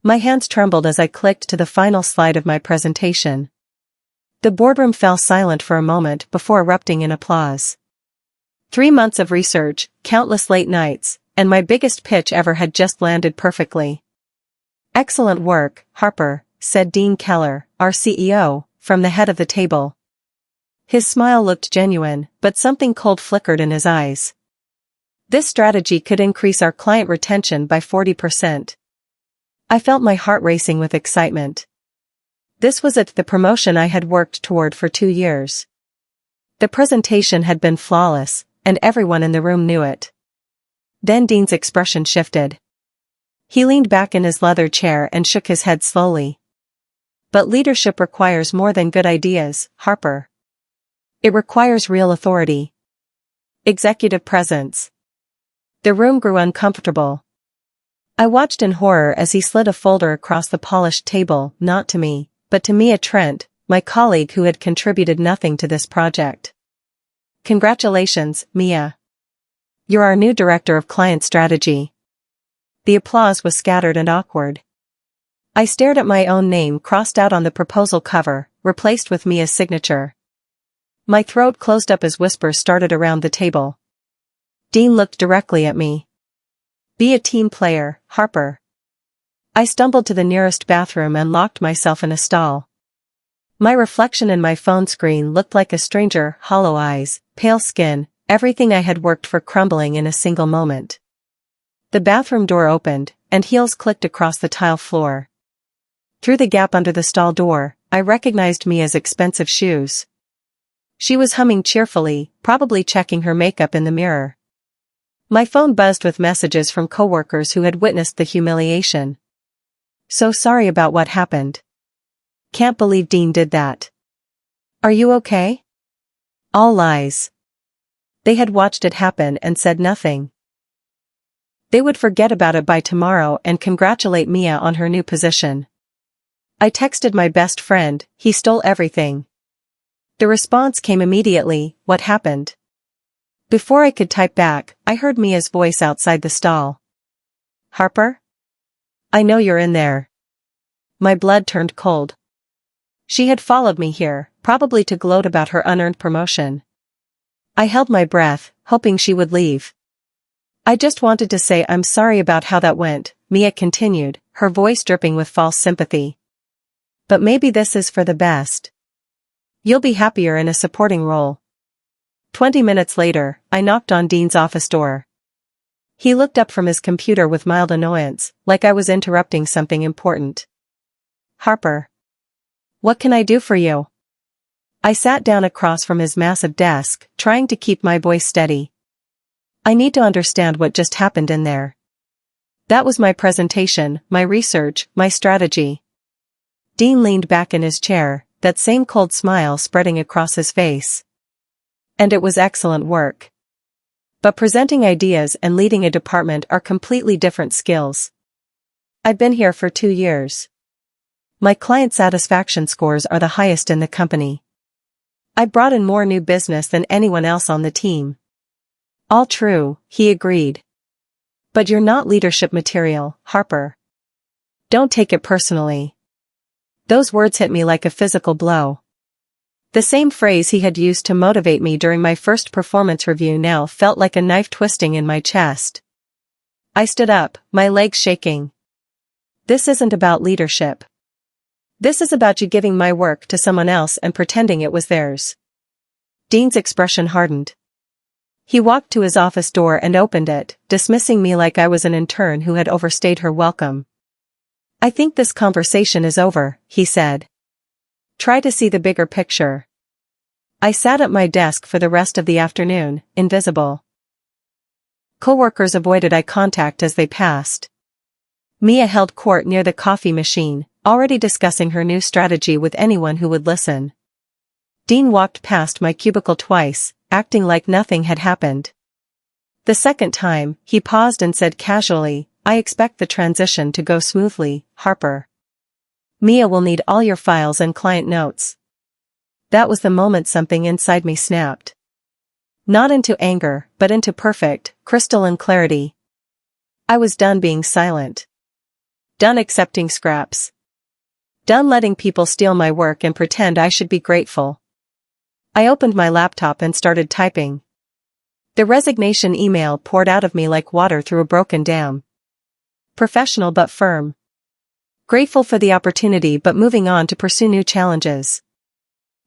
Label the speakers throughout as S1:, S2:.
S1: My hands trembled as I clicked to the final slide of my presentation. The boardroom fell silent for a moment before erupting in applause. 3 months of research, countless late nights, and my biggest pitch ever had just landed perfectly. "Excellent work, Harper," said Dean Kellar, our CEO, from the head of the table. His smile looked genuine, but something cold flickered in his eyes. "This strategy could increase our client retention by 40%. I felt my heart racing with excitement. This was the promotion I had worked toward for 2 years. The presentation had been flawless, and everyone in the room knew it. Then Dean's expression shifted. He leaned back in his leather chair and shook his head slowly. "But leadership requires more than good ideas, Harper. It requires real authority. Executive presence." The room grew uncomfortable. I watched in horror as he slid a folder across the polished table, not to me, but to Mia Trent, my colleague who had contributed nothing to this project. "Congratulations, Mia. You're our new Director of Client Strategy." The applause was scattered and awkward. I stared at my own name crossed out on the proposal cover, replaced with Mia's signature. My throat closed up as whispers started around the table. Dean looked directly at me. "Be a team player, Harper." I stumbled to the nearest bathroom and locked myself in a stall. My reflection in my phone screen looked like a stranger, hollow eyes, pale skin, everything I had worked for crumbling in a single moment. The bathroom door opened, and heels clicked across the tile floor. Through the gap under the stall door, I recognized Mia's expensive shoes. She was humming cheerfully, probably checking her makeup in the mirror. My phone buzzed with messages from coworkers who had witnessed the humiliation. "So sorry about what happened. Can't believe Dean did that. Are you okay?" All lies. They had watched it happen and said nothing. They would forget about it by tomorrow and congratulate Mia on her new position. I texted my best friend, "He stole everything." The response came immediately, "What happened?" Before I could type back, I heard Mia's voice outside the stall. "Harper? I know you're in there." My blood turned cold. She had followed me here, probably to gloat about her unearned promotion. I held my breath, hoping she would leave. "I just wanted to say I'm sorry about how that went," Mia continued, her voice dripping with false sympathy. "But maybe this is for the best. You'll be happier in a supporting role." 20 minutes later, I knocked on Dean's office door. He looked up from his computer with mild annoyance, like I was interrupting something important. "Harper. What can I do for you?" I sat down across from his massive desk, trying to keep my voice steady. "I need to understand what just happened in there. That was my presentation, my research, my strategy." Dean leaned back in his chair, that same cold smile spreading across his face. "And it was excellent work. But presenting ideas and leading a department are completely different skills. I've been here for 2 years. My client satisfaction scores are the highest in the company. I brought in more new business than anyone else on the team." "All true," he agreed. "But you're not leadership material, Harper. Don't take it personally." Those words hit me like a physical blow. The same phrase he had used to motivate me during my first performance review now felt like a knife twisting in my chest. I stood up, my legs shaking. "This isn't about leadership. This is about you giving my work to someone else and pretending it was theirs." Dean's expression hardened. He walked to his office door and opened it, dismissing me like I was an intern who had overstayed her welcome. "I think this conversation is over," he said. "Try to see the bigger picture." I sat at my desk for the rest of the afternoon, invisible. Coworkers avoided eye contact as they passed. Mia held court near the coffee machine, already discussing her new strategy with anyone who would listen. Dean walked past my cubicle twice, acting like nothing had happened. The second time, he paused and said casually, "I expect the transition to go smoothly, Harper. Mia will need all your files and client notes." That was the moment something inside me snapped. Not into anger, but into perfect, crystalline clarity. I was done being silent. Done accepting scraps. Done letting people steal my work and pretend I should be grateful. I opened my laptop and started typing. The resignation email poured out of me like water through a broken dam. Professional but firm. Grateful for the opportunity but moving on to pursue new challenges.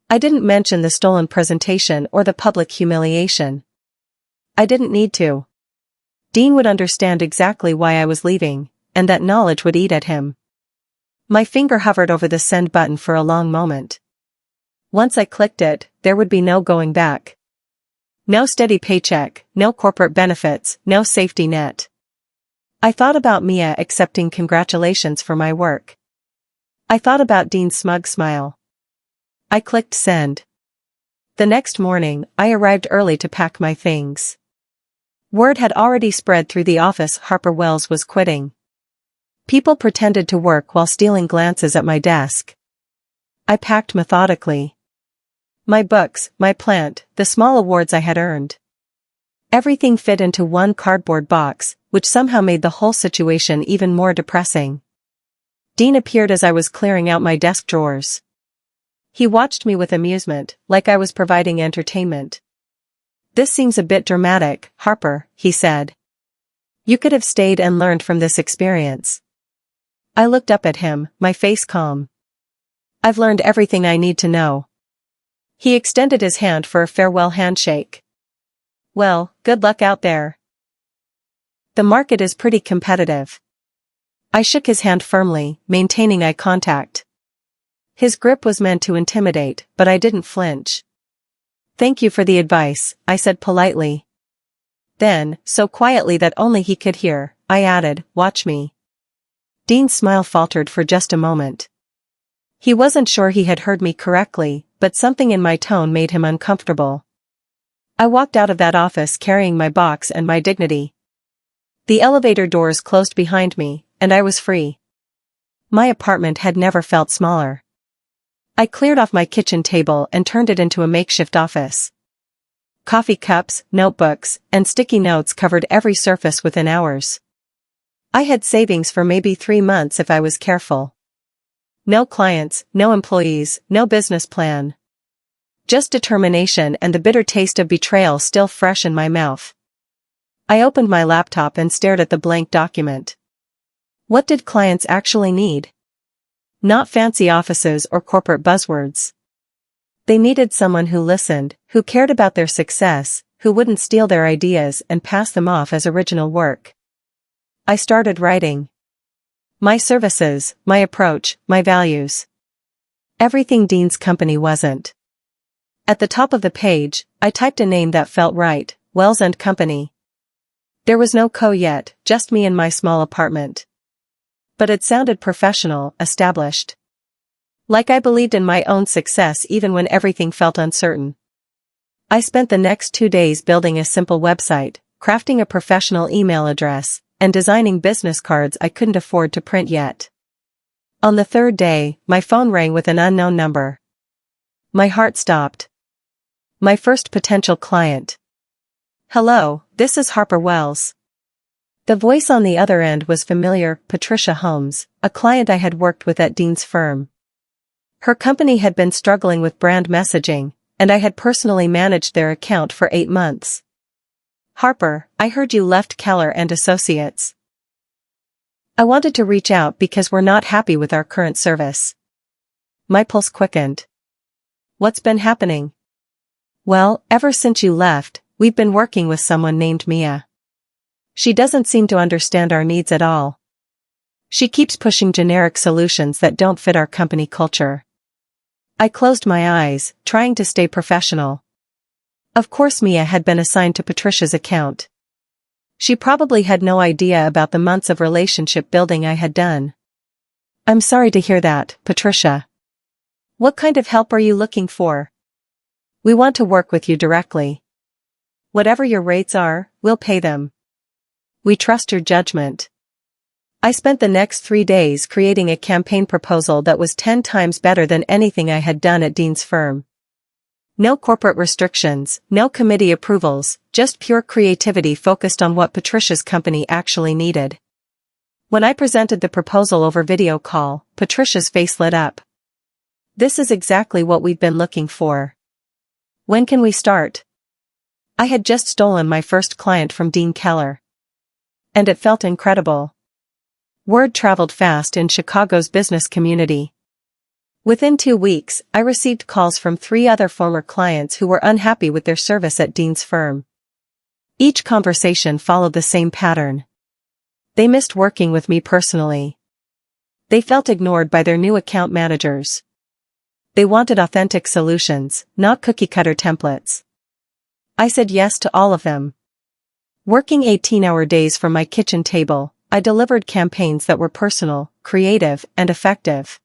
S1: I didn't mention the stolen presentation or the public humiliation. I didn't need to. Dean would understand exactly why I was leaving, and that knowledge would eat at him. My finger hovered over the send button for a long moment. Once I clicked it, there would be no going back. No steady paycheck, no corporate benefits, no safety net. I thought about Mia accepting congratulations for my work. I thought about Dean's smug smile. I clicked send. The next morning, I arrived early to pack my things. Word had already spread through the office Harper Wells was quitting. People pretended to work while stealing glances at my desk. I packed methodically. My books, my plant, the small awards I had earned. Everything fit into one cardboard box, which somehow made the whole situation even more depressing. Dean appeared as I was clearing out my desk drawers. He watched me with amusement, like I was providing entertainment. "This seems a bit dramatic, Harper," he said. "You could have stayed and learned from this experience." I looked up at him, my face calm. "I've learned everything I need to know." He extended his hand for a farewell handshake. "Well, good luck out there. The market is pretty competitive." I shook his hand firmly, maintaining eye contact. His grip was meant to intimidate, but I didn't flinch. "Thank you for the advice," I said politely. Then, so quietly that only he could hear, I added, "Watch me." Dean's smile faltered for just a moment. He wasn't sure he had heard me correctly, but something in my tone made him uncomfortable. I walked out of that office carrying my box and my dignity. The elevator doors closed behind me, and I was free. My apartment had never felt smaller. I cleared off my kitchen table and turned it into a makeshift office. Coffee cups, notebooks, and sticky notes covered every surface within hours. I had savings for maybe 3 months if I was careful. No clients, no employees, no business plan. Just determination and the bitter taste of betrayal still fresh in my mouth. I opened my laptop and stared at the blank document. What did clients actually need? Not fancy offices or corporate buzzwords. They needed someone who listened, who cared about their success, who wouldn't steal their ideas and pass them off as original work. I started writing. My services, my approach, my values. Everything Dean's company wasn't. At the top of the page, I typed a name that felt right, Wells & Company. There was no co yet, just me in my small apartment. But it sounded professional, established. Like I believed in my own success even when everything felt uncertain. I spent the next 2 days building a simple website, crafting a professional email address, and designing business cards I couldn't afford to print yet. On the 3rd day, my phone rang with an unknown number. My heart stopped. My first potential client. "Hello, this is Harper Wells." The voice on the other end was familiar, Patricia Holmes, a client I had worked with at Dean's firm. Her company had been struggling with brand messaging, and I had personally managed their account for 8 months. "Harper, I heard you left Kellar Associates. I wanted to reach out because we're not happy with our current service." My pulse quickened. "What's been happening?" "Well, ever since you left, we've been working with someone named Mia. She doesn't seem to understand our needs at all. She keeps pushing generic solutions that don't fit our company culture." I closed my eyes, trying to stay professional. Of course Mia had been assigned to Patricia's account. She probably had no idea about the months of relationship building I had done. "I'm sorry to hear that, Patricia. What kind of help are you looking for?" "We want to work with you directly. Whatever your rates are, we'll pay them. We trust your judgment." I spent the next 3 days creating a campaign proposal that was 10 times better than anything I had done at Dean's firm. No corporate restrictions, no committee approvals, just pure creativity focused on what Patricia's company actually needed. When I presented the proposal over video call, Patricia's face lit up. This is exactly what we've been looking for. When can we start? I had just stolen my first client from Dean Kellar. And it felt incredible. Word traveled fast in Chicago's business community. Within 2 weeks, I received calls from 3 other former clients who were unhappy with their service at Dean's firm. Each conversation followed the same pattern. They missed working with me personally. They felt ignored by their new account managers. They wanted authentic solutions, not cookie-cutter templates. I said yes to all of them. Working 18-hour days from my kitchen table, I delivered campaigns that were personal, creative, and effective.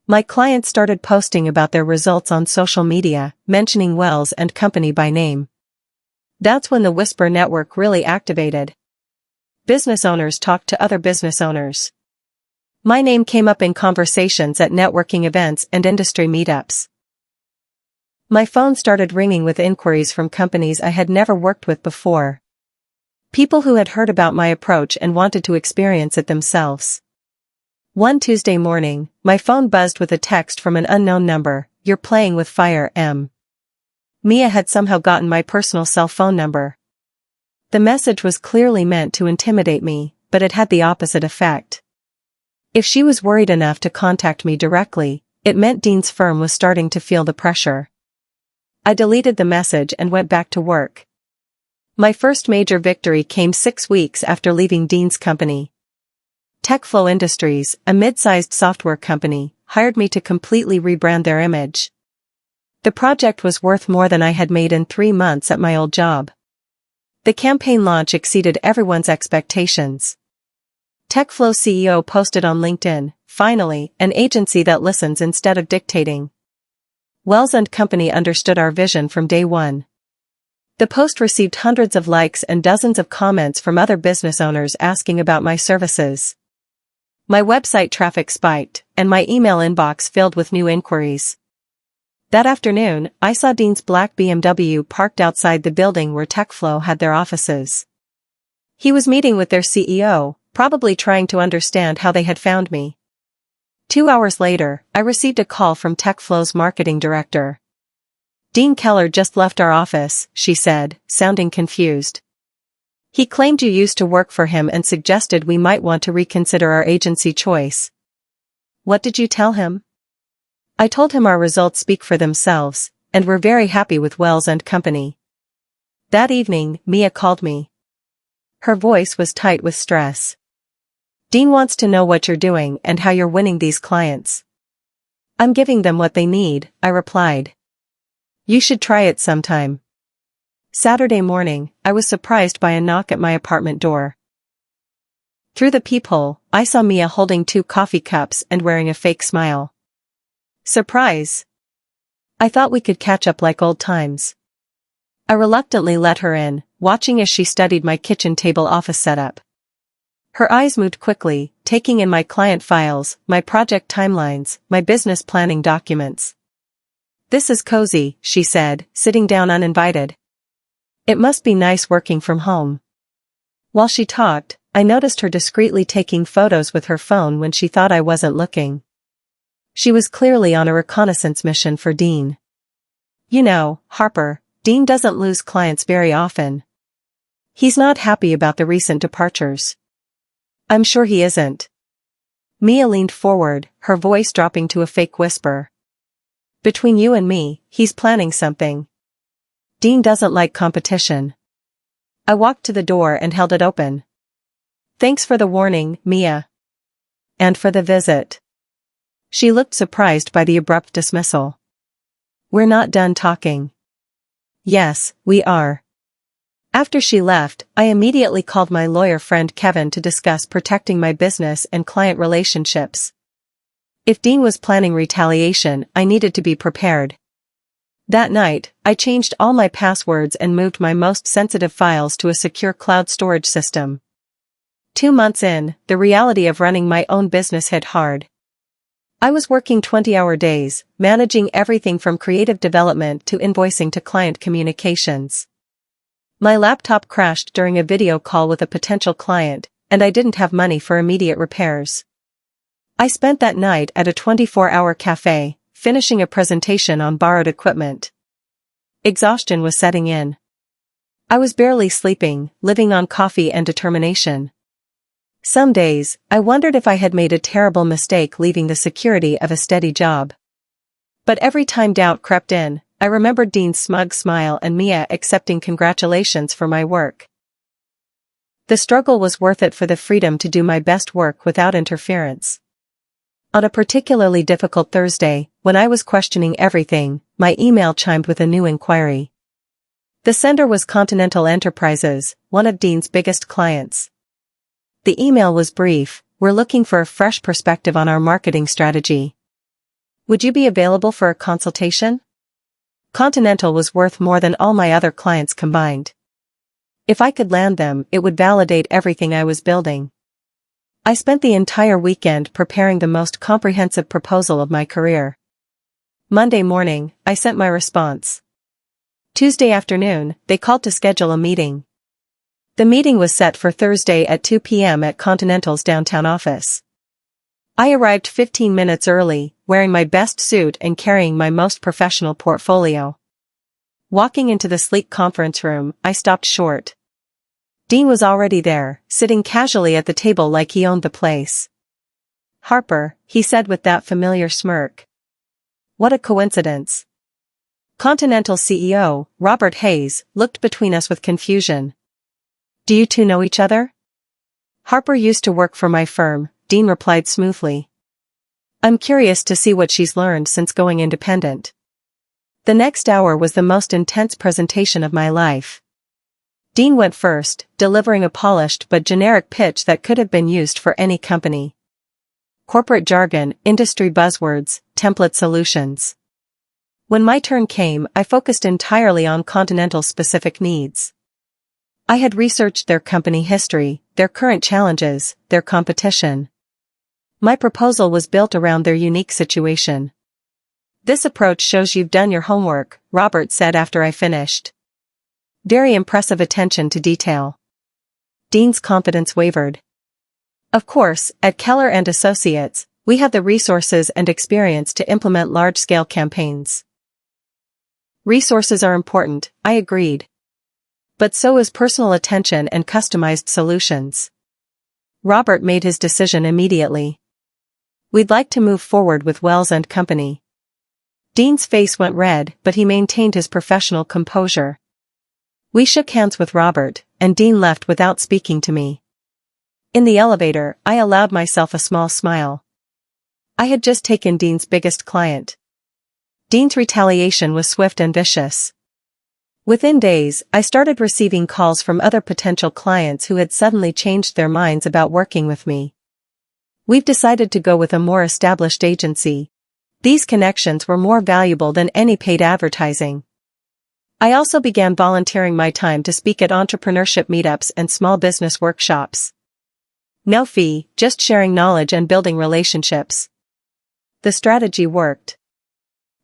S1: My clients started posting about their results on social media, mentioning Wells and Company by name. That's when the Whisper network really activated. Business owners talked to other business owners. My name came up in conversations at networking events and industry meetups. My phone started ringing with inquiries from companies I had never worked with before. People who had heard about my approach and wanted to experience it themselves. One Tuesday morning, my phone buzzed with a text from an unknown number. "You're playing with fire, M." Mia had somehow gotten my personal cell phone number. The message was clearly meant to intimidate me, but it had the opposite effect. If she was worried enough to contact me directly, it meant Dean's firm was starting to feel the pressure. I deleted the message and went back to work. My first major victory came 6 weeks after leaving Dean's company. TechFlow Industries, a mid-sized software company, hired me to completely rebrand their image. The project was worth more than I had made in 3 months at my old job. The campaign launch exceeded everyone's expectations. TechFlow CEO posted on LinkedIn, "Finally, an agency that listens instead of dictating." Wells and Company understood our vision from day one. The post received hundreds of likes and dozens of comments from other business owners asking about my services. My website traffic spiked, and my email inbox filled with new inquiries. That afternoon, I saw Dean's black BMW parked outside the building where TechFlow had their offices. He was meeting with their CEO, probably trying to understand how they had found me. 2 hours later, I received a call from TechFlow's marketing director. "Dean Kellar just left our office," she said, sounding confused. "He claimed you used to work for him and suggested we might want to reconsider our agency choice." "What did you tell him?" "I told him our results speak for themselves, and we're very happy with Wells and Company." That evening, Mia called me. Her voice was tight with stress. "Dean wants to know what you're doing and how you're winning these clients." "I'm giving them what they need," I replied. "You should try it sometime." Saturday morning, I was surprised by a knock at my apartment door. Through the peephole, I saw Mia holding 2 coffee cups and wearing a fake smile. Surprise! I thought we could catch up like old times. I reluctantly let her in, watching as she studied my kitchen table office setup. Her eyes moved quickly, taking in my client files, my project timelines, my business planning documents. "This is cozy," she said, sitting down uninvited. "It must be nice working from home." While she talked, I noticed her discreetly taking photos with her phone when she thought I wasn't looking. She was clearly on a reconnaissance mission for Dean. "You know, Harper, Dean doesn't lose clients very often. He's not happy about the recent departures." "I'm sure he isn't." Mia leaned forward, her voice dropping to a fake whisper. "Between you and me, he's planning something. Dean doesn't like competition." I walked to the door and held it open. "Thanks for the warning, Mia. And for the visit." She looked surprised by the abrupt dismissal. "We're not done talking." "Yes, we are." After she left, I immediately called my lawyer friend Kevin to discuss protecting my business and client relationships. If Dean was planning retaliation, I needed to be prepared. That night, I changed all my passwords and moved my most sensitive files to a secure cloud storage system. 2 months in, the reality of running my own business hit hard. I was working 20-hour days, managing everything from creative development to invoicing to client communications. My laptop crashed during a video call with a potential client, and I didn't have money for immediate repairs. I spent that night at a 24-hour cafe, finishing a presentation on borrowed equipment. Exhaustion was setting in. I was barely sleeping, living on coffee and determination. Some days, I wondered if I had made a terrible mistake leaving the security of a steady job. But every time doubt crept in, I remembered Dean's smug smile and Mia accepting congratulations for my work. The struggle was worth it for the freedom to do my best work without interference. On a particularly difficult Thursday, when I was questioning everything, my email chimed with a new inquiry. The sender was Continental Enterprises, one of Dean's biggest clients. The email was brief: "We're looking for a fresh perspective on our marketing strategy. Would you be available for a consultation?" Continental was worth more than all my other clients combined. If I could land them, it would validate everything I was building. I spent the entire weekend preparing the most comprehensive proposal of my career. Monday morning, I sent my response. Tuesday afternoon, they called to schedule a meeting. The meeting was set for Thursday at 2 p.m. at Continental's downtown office. I arrived 15 minutes early, wearing my best suit and carrying my most professional portfolio. Walking into the sleek conference room, I stopped short. Dean was already there, sitting casually at the table like he owned the place. "Harper," he said with that familiar smirk. What a coincidence. Continental CEO, Robert Hayes, looked between us with confusion. "Do you two know each other?" "Harper used to work for my firm," Dean replied smoothly. "I'm curious to see what she's learned since going independent." The next hour was the most intense presentation of my life. Dean went first, delivering a polished but generic pitch that could have been used for any company. Corporate jargon, industry buzzwords, template solutions. When my turn came, I focused entirely on Continental's specific needs. I had researched their company history, their current challenges, their competition. My proposal was built around their unique situation. "This approach shows you've done your homework," Robert said after I finished. Very impressive attention to detail. Dean's confidence wavered. "Of course, at Kellar Associates, we have the resources and experience to implement large-scale campaigns." "Resources are important," I agreed. "But so is personal attention and customized solutions." Robert made his decision immediately. "We'd like to move forward with Wells & Company." Dean's face went red, but he maintained his professional composure. We shook hands with Robert, and Dean left without speaking to me. In the elevator, I allowed myself a small smile. I had just taken Dean's biggest client. Dean's retaliation was swift and vicious. Within days, I started receiving calls from other potential clients who had suddenly changed their minds about working with me. "We've decided to go with a more established agency." These connections were more valuable than any paid advertising. I also began volunteering my time to speak at entrepreneurship meetups and small business workshops. No fee, just sharing knowledge and building relationships. The strategy worked.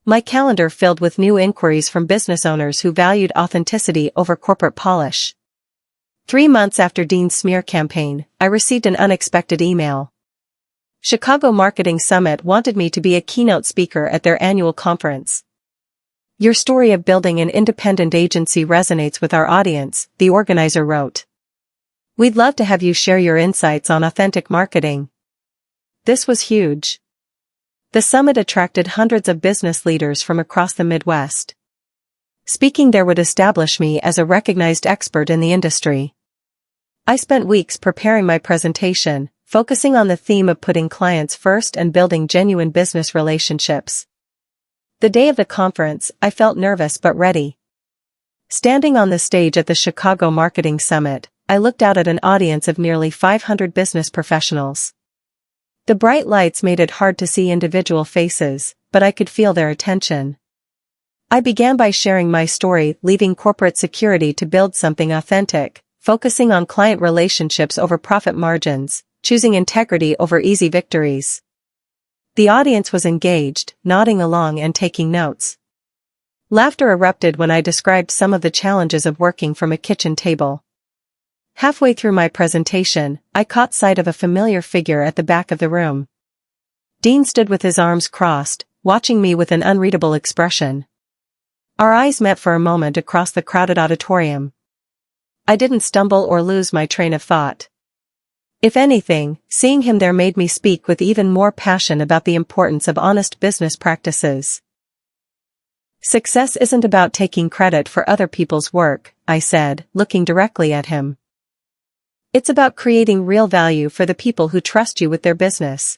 S1: My calendar filled with new inquiries from business owners who valued authenticity over corporate polish. 3 months after Dean's smear campaign, I received an unexpected email. Chicago Marketing Summit wanted me to be a keynote speaker at their annual conference. "Your story of building an independent agency resonates with our audience," the organizer wrote. "We'd love to have you share your insights on authentic marketing." This was huge. The summit attracted hundreds of business leaders from across the Midwest. Speaking there would establish me as a recognized expert in the industry. I spent weeks preparing my presentation, focusing on the theme of putting clients first and building genuine business relationships. The day of the conference, I felt nervous but ready. Standing on the stage at the Chicago Marketing Summit, I looked out at an audience of nearly 500 business professionals. The bright lights made it hard to see individual faces, but I could feel their attention. I began by sharing my story, leaving corporate security to build something authentic, focusing on client relationships over profit margins, choosing integrity over easy victories. The audience was engaged, nodding along and taking notes. Laughter erupted when I described some of the challenges of working from a kitchen table. Halfway through my presentation, I caught sight of a familiar figure at the back of the room. Dean stood with his arms crossed, watching me with an unreadable expression. Our eyes met for a moment across the crowded auditorium. I didn't stumble or lose my train of thought. If anything, seeing him there made me speak with even more passion about the importance of honest business practices. Success isn't about taking credit for other people's work, I said, looking directly at him. It's about creating real value for the people who trust you with their business.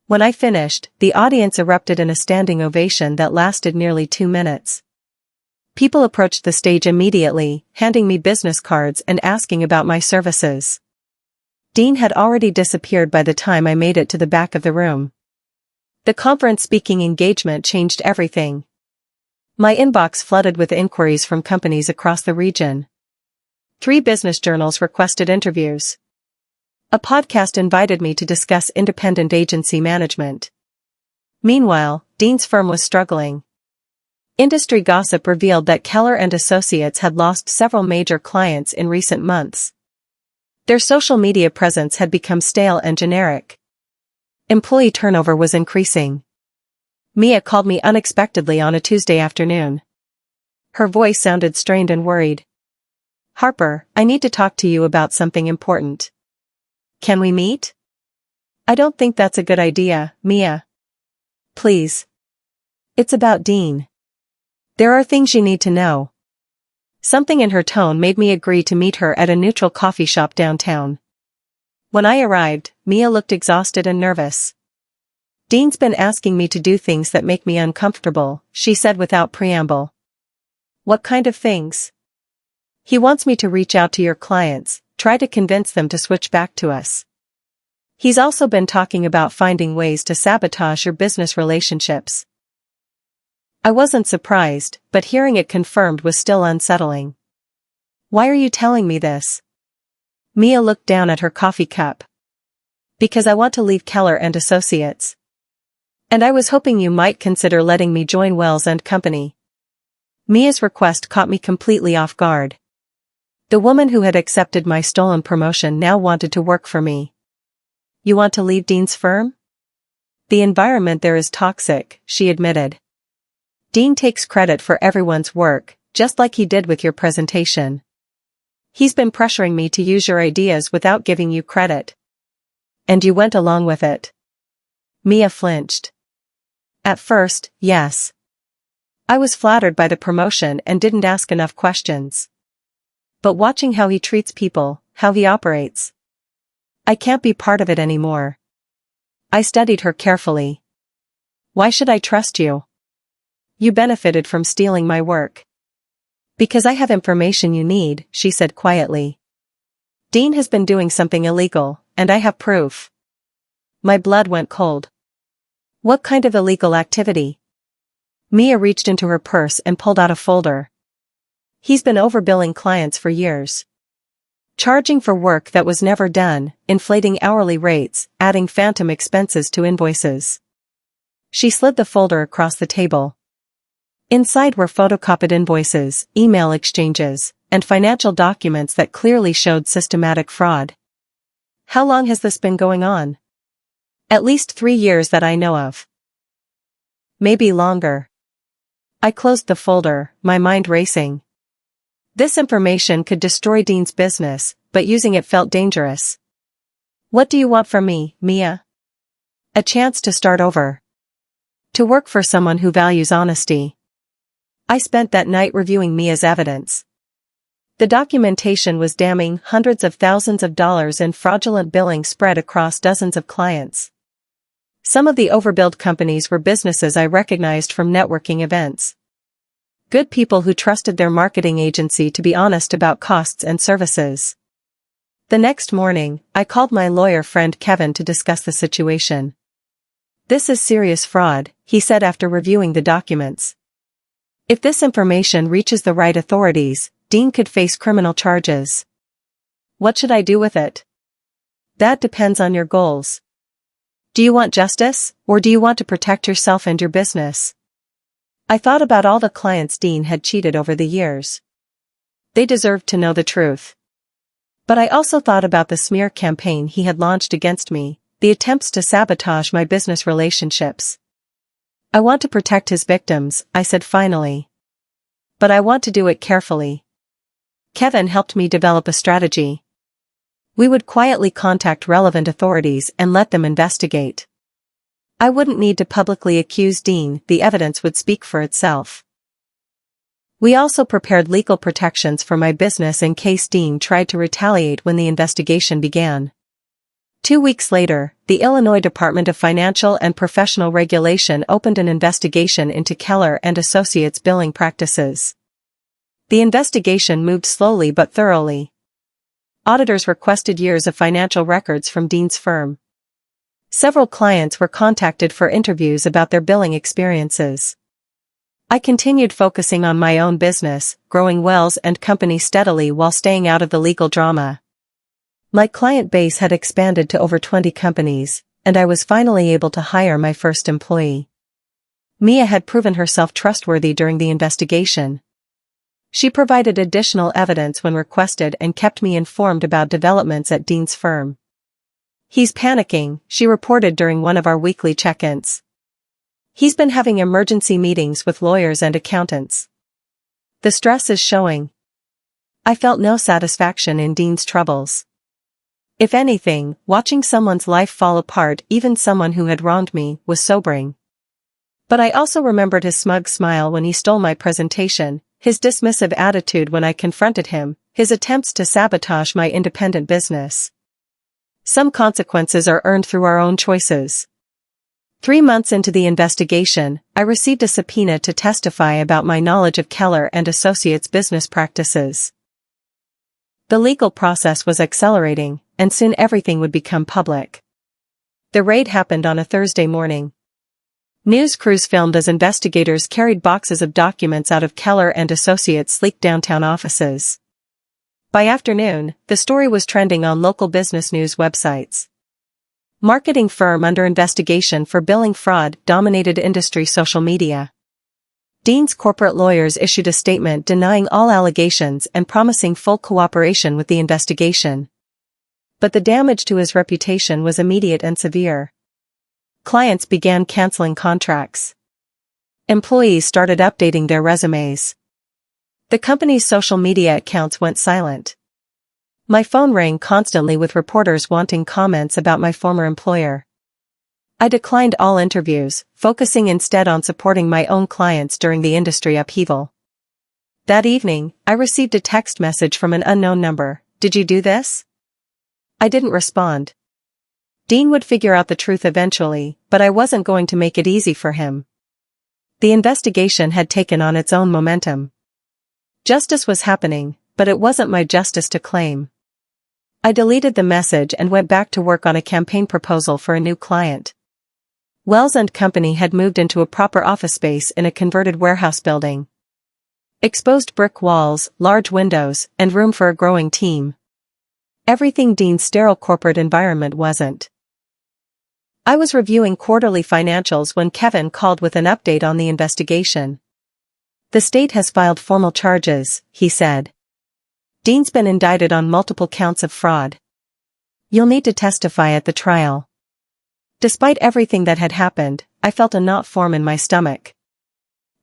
S1: When I finished, the audience erupted in a standing ovation that lasted nearly 2 minutes. People approached the stage immediately, handing me business cards and asking about my services. Dean had already disappeared by the time I made it to the back of the room. The conference speaking engagement changed everything. My inbox flooded with inquiries from companies across the region. 3 business journals requested interviews. A podcast invited me to discuss independent agency management. Meanwhile, Dean's firm was struggling. Industry gossip revealed that Kellar Associates had lost several major clients in recent months. Their social media presence had become stale and generic. Employee turnover was increasing. Mia called me unexpectedly on a Tuesday afternoon. Her voice sounded strained and worried. "Harper, I need to talk to you about something important. Can we meet?" "I don't think that's a good idea, Mia. Please. It's about Dean. There are things you need to know." Something in her tone made me agree to meet her at a neutral coffee shop downtown. When I arrived, Mia looked exhausted and nervous. "Dean's been asking me to do things that make me uncomfortable," she said without preamble. "What kind of things?" "He wants me to reach out to your clients, try to convince them to switch back to us. He's also been talking about finding ways to sabotage your business relationships." I wasn't surprised, but hearing it confirmed was still unsettling. "Why are you telling me this?" Mia looked down at her coffee cup. "Because I want to leave Kellar Associates. And I was hoping you might consider letting me join Wells and Company." Mia's request caught me completely off guard. The woman who had accepted my stolen promotion now wanted to work for me. "You want to leave Dean's firm?" "The environment there is toxic," she admitted. "Dean takes credit for everyone's work, just like he did with your presentation. He's been pressuring me to use your ideas without giving you credit." "And you went along with it?" Mia flinched. "At first, yes. I was flattered by the promotion and didn't ask enough questions. But watching how he treats people, how he operates, I can't be part of it anymore." I studied her carefully. "Why should I trust you? You benefited from stealing my work." "Because I have information you need," she said quietly. "Dean has been doing something illegal, and I have proof." My blood went cold. "What kind of illegal activity?" Mia reached into her purse and pulled out a folder. "He's been overbilling clients for years. Charging for work that was never done, inflating hourly rates, adding phantom expenses to invoices." She slid the folder across the table. Inside were photocopied invoices, email exchanges, and financial documents that clearly showed systematic fraud. "How long has this been going on?" "At least 3 years that I know of. Maybe longer." I closed the folder, my mind racing. This information could destroy Dean's business, but using it felt dangerous. "What do you want from me, Mia?" "A chance to start over. To work for someone who values honesty." I spent that night reviewing Mia's evidence. The documentation was damning, hundreds of thousands of dollars in fraudulent billing spread across dozens of clients. Some of the overbilled companies were businesses I recognized from networking events. Good people who trusted their marketing agency to be honest about costs and services. The next morning, I called my lawyer friend Kevin to discuss the situation. "This is serious fraud," he said after reviewing the documents. "If this information reaches the right authorities, Dean could face criminal charges." "What should I do with it?" "That depends on your goals. Do you want justice, or do you want to protect yourself and your business?" I thought about all the clients Dean had cheated over the years. They deserved to know the truth. But I also thought about the smear campaign he had launched against me, the attempts to sabotage my business relationships. I want to protect his victims, I said finally. But I want to do it carefully. Kevin helped me develop a strategy. We would quietly contact relevant authorities and let them investigate. I wouldn't need to publicly accuse Dean, the evidence would speak for itself. We also prepared legal protections for my business in case Dean tried to retaliate when the investigation began. 2 weeks later, the Illinois Department of Financial and Professional Regulation opened an investigation into Kellar Associates' billing practices. The investigation moved slowly but thoroughly. Auditors requested years of financial records from Dean's firm. Several clients were contacted for interviews about their billing experiences. I continued focusing on my own business, growing Wells and Company steadily while staying out of the legal drama. My client base had expanded to over 20 companies, and I was finally able to hire my first employee. Mia had proven herself trustworthy during the investigation. She provided additional evidence when requested and kept me informed about developments at Dean's firm. "He's panicking," she reported during one of our weekly check-ins. "He's been having emergency meetings with lawyers and accountants. The stress is showing." I felt no satisfaction in Dean's troubles. If anything, watching someone's life fall apart, even someone who had wronged me, was sobering. But I also remembered his smug smile when he stole my presentation, his dismissive attitude when I confronted him, his attempts to sabotage my independent business. Some consequences are earned through our own choices. 3 months into the investigation, I received a subpoena to testify about my knowledge of Kellar Associates' business practices. The legal process was accelerating, and soon everything would become public. The raid happened on a Thursday morning. News crews filmed as investigators carried boxes of documents out of Kellar Associates' sleek downtown offices. By afternoon, the story was trending on local business news websites. Marketing firm under investigation for billing fraud dominated industry social media. Dean's corporate lawyers issued a statement denying all allegations and promising full cooperation with the investigation. But the damage to his reputation was immediate and severe. Clients began canceling contracts. Employees started updating their resumes. The company's social media accounts went silent. My phone rang constantly with reporters wanting comments about my former employer. I declined all interviews, focusing instead on supporting my own clients during the industry upheaval. That evening, I received a text message from an unknown number. "Did you do this?" I didn't respond. Dean would figure out the truth eventually, but I wasn't going to make it easy for him. The investigation had taken on its own momentum. Justice was happening, but it wasn't my justice to claim. I deleted the message and went back to work on a campaign proposal for a new client. Wells and Company had moved into a proper office space in a converted warehouse building. Exposed brick walls, large windows, and room for a growing team. Everything Dean's sterile corporate environment wasn't. I was reviewing quarterly financials when Kevin called with an update on the investigation. "The state has filed formal charges," he said. "Dean's been indicted on multiple counts of fraud. You'll need to testify at the trial." Despite everything that had happened, I felt a knot form in my stomach.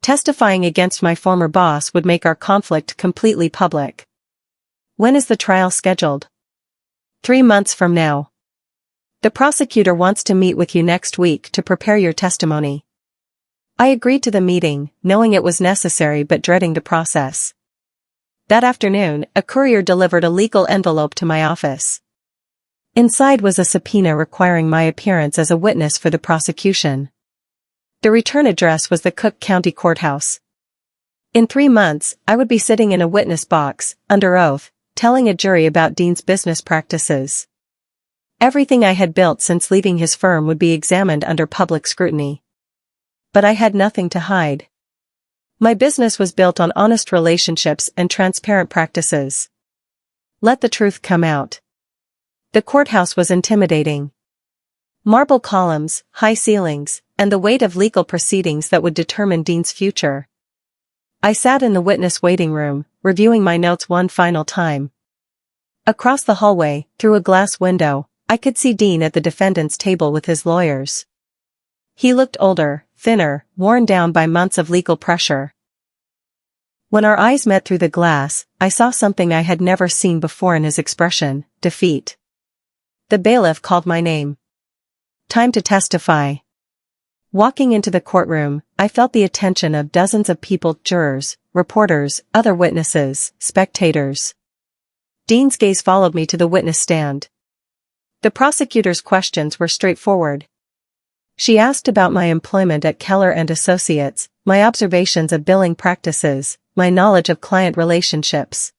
S1: Testifying against my former boss would make our conflict completely public. "When is the trial scheduled?" 3 months from now. "The prosecutor wants to meet with you next week to prepare your testimony." I agreed to the meeting, knowing it was necessary but dreading the process. That afternoon, a courier delivered a legal envelope to my office. Inside was a subpoena requiring my appearance as a witness for the prosecution. The return address was the Cook County Courthouse. In 3 months, I would be sitting in a witness box, under oath, telling a jury about Dean's business practices. Everything I had built since leaving his firm would be examined under public scrutiny. But I had nothing to hide. My business was built on honest relationships and transparent practices. Let the truth come out. The courthouse was intimidating. Marble columns, high ceilings, and the weight of legal proceedings that would determine Dean's future. I sat in the witness waiting room, reviewing my notes one final time. Across the hallway, through a glass window, I could see Dean at the defendant's table with his lawyers. He looked older, thinner, worn down by months of legal pressure. When our eyes met through the glass, I saw something I had never seen before in his expression: defeat. The bailiff called my name. Time to testify. Walking into the courtroom, I felt the attention of dozens of people: jurors, reporters, other witnesses, spectators. Dean's gaze followed me to the witness stand. The prosecutor's questions were straightforward. She asked about my employment at Kellar Associates, my observations of billing practices, my knowledge of client relationships.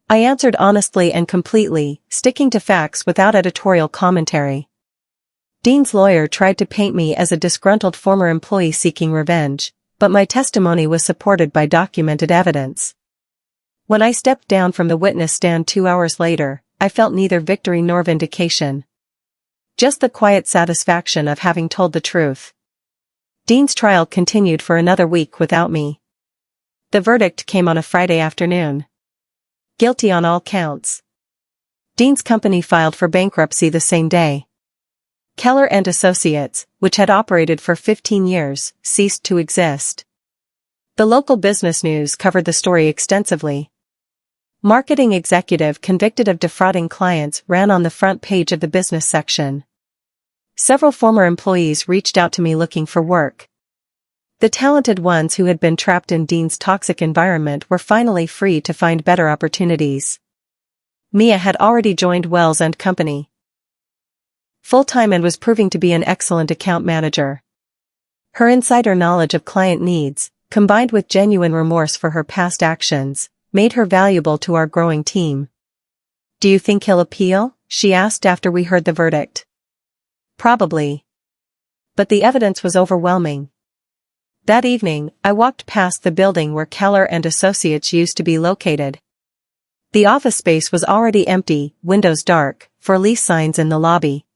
S1: I answered honestly and completely, sticking to facts without editorial commentary. Dean's lawyer tried to paint me as a disgruntled former employee seeking revenge, but my testimony was supported by documented evidence. When I stepped down from the witness stand 2 hours later, I felt neither victory nor vindication. Just the quiet satisfaction of having told the truth. Dean's trial continued for another week without me. The verdict came on a Friday afternoon. Guilty on all counts. Dean's company filed for bankruptcy the same day. Kellar Associates, which had operated for 15 years, ceased to exist. The local business news covered the story extensively. Marketing executive convicted of defrauding clients ran on the front page of the business section. Several former employees reached out to me looking for work. The talented ones who had been trapped in Dean's toxic environment were finally free to find better opportunities. Mia had already joined Wells and Company full-time and was proving to be an excellent account manager. Her insider knowledge of client needs, combined with genuine remorse for her past actions, made her valuable to our growing team. "Do you think he'll appeal?" she asked after we heard the verdict. "Probably. But the evidence was overwhelming." That evening, I walked past the building where Kellar Associates used to be located. The office space was already empty, windows dark, for lease signs in the lobby.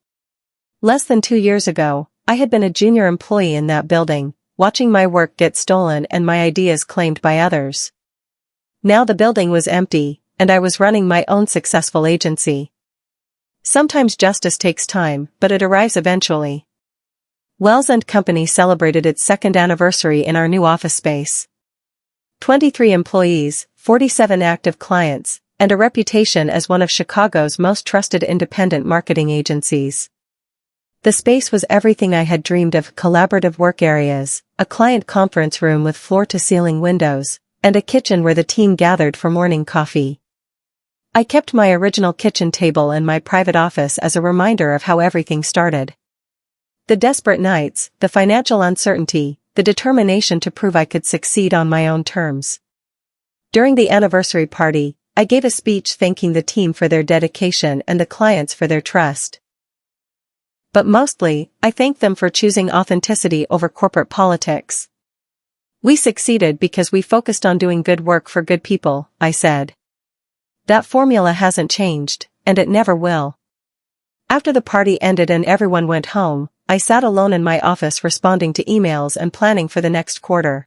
S1: Less than 2 years ago, I had been a junior employee in that building, watching my work get stolen and my ideas claimed by others. Now the building was empty, and I was running my own successful agency. Sometimes justice takes time, but it arrives eventually. Wells and Company celebrated its 2nd anniversary in our new office space. 23 employees, 47 active clients, and a reputation as one of Chicago's most trusted independent marketing agencies. The space was everything I had dreamed of: collaborative work areas, a client conference room with floor-to-ceiling windows, and a kitchen where the team gathered for morning coffee. I kept my original kitchen table and my private office as a reminder of how everything started. The desperate nights, the financial uncertainty, the determination to prove I could succeed on my own terms. During the anniversary party, I gave a speech thanking the team for their dedication and the clients for their trust. But mostly, I thanked them for choosing authenticity over corporate politics. "We succeeded because we focused on doing good work for good people," I said. That formula hasn't changed, and it never will. After the party ended and everyone went home, I sat alone in my office responding to emails and planning for the next quarter.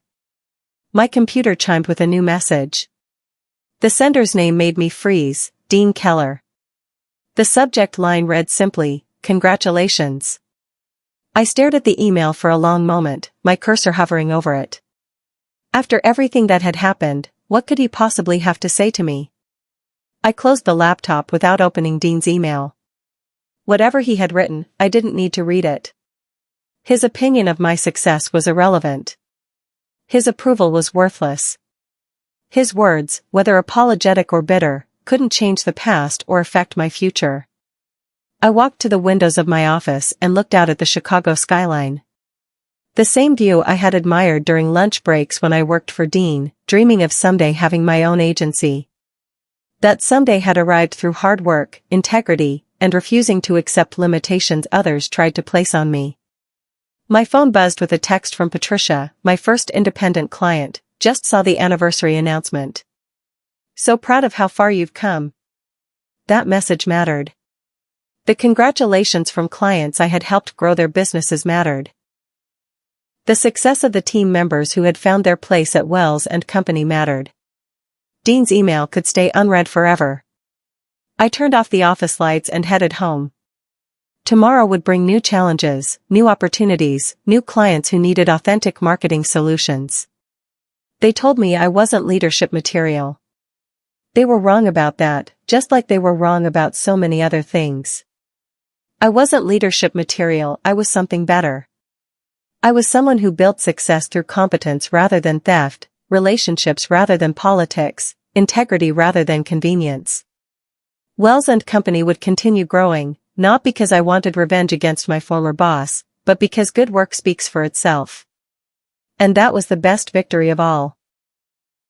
S1: My computer chimed with a new message. The sender's name made me freeze: Dean Kellar. The subject line read simply, "Congratulations." I stared at the email for a long moment, my cursor hovering over it. After everything that had happened, what could he possibly have to say to me? I closed the laptop without opening Dean's email. Whatever he had written, I didn't need to read it. His opinion of my success was irrelevant. His approval was worthless. His words, whether apologetic or bitter, couldn't change the past or affect my future. I walked to the windows of my office and looked out at the Chicago skyline. The same view I had admired during lunch breaks when I worked for Dean, dreaming of someday having my own agency. That someday had arrived through hard work, integrity, and refusing to accept limitations others tried to place on me. My phone buzzed with a text from Patricia, my first independent client. "Just saw the anniversary announcement. So proud of how far you've come." That message mattered. The congratulations from clients I had helped grow their businesses mattered. The success of the team members who had found their place at Wells and Company mattered. Dean's email could stay unread forever. I turned off the office lights and headed home. Tomorrow would bring new challenges, new opportunities, new clients who needed authentic marketing solutions. They told me I wasn't leadership material. They were wrong about that, just like they were wrong about so many other things. I wasn't leadership material, I was something better. I was someone who built success through competence rather than theft, relationships rather than politics, integrity rather than convenience. Wells and Company would continue growing, not because I wanted revenge against my former boss, but because good work speaks for itself. And that was the best victory of all.